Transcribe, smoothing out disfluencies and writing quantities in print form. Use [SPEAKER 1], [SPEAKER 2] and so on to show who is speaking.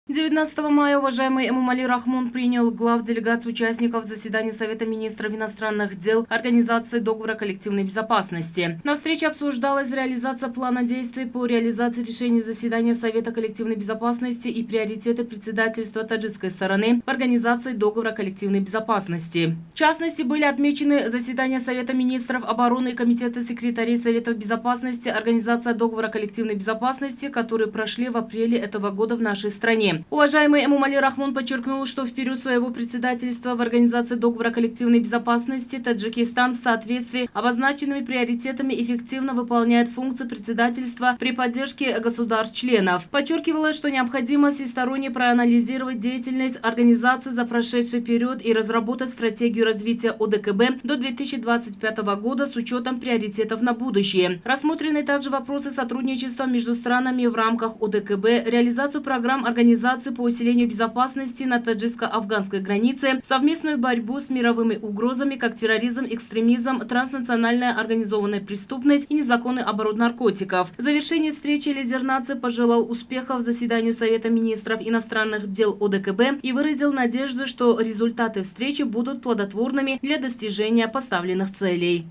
[SPEAKER 1] 19 мая уважаемый Эмомали Рахмон принял глав делегацию участников заседания Совета министров иностранных дел Организации договора коллективной безопасности. На встрече обсуждалась реализация плана действий по реализации решений заседания Совета коллективной безопасности и приоритеты председательства таджикской стороны в Организации договора коллективной безопасности. В частности, были отмечены заседания Совета министров обороны и Комитета секретарей Совета безопасности Организации договора коллективной безопасности, которые прошли в апреле этого года в нашей стране. Уважаемый Эмомали Рахмон подчеркнул, что в период своего председательства в Организации договора коллективной безопасности Таджикистан в соответствии обозначенными приоритетами эффективно выполняет функции председательства при поддержке государств-членов. Подчеркивалось, что необходимо всесторонне проанализировать деятельность организации за прошедший период и разработать стратегию развития ОДКБ до 2025 года с учетом приоритетов на будущее. Рассмотрены также вопросы сотрудничества между странами в рамках ОДКБ, реализацию программ организации по усилению безопасности на таджикско-афганской границе, совместную борьбу с мировыми угрозами, как терроризм, экстремизм, транснациональная организованная преступность и незаконный оборот наркотиков. В завершении встречи лидер нации пожелал успехов заседанию Совета министров иностранных дел ОДКБ и выразил надежду, что результаты встречи будут плодотворными для достижения поставленных целей.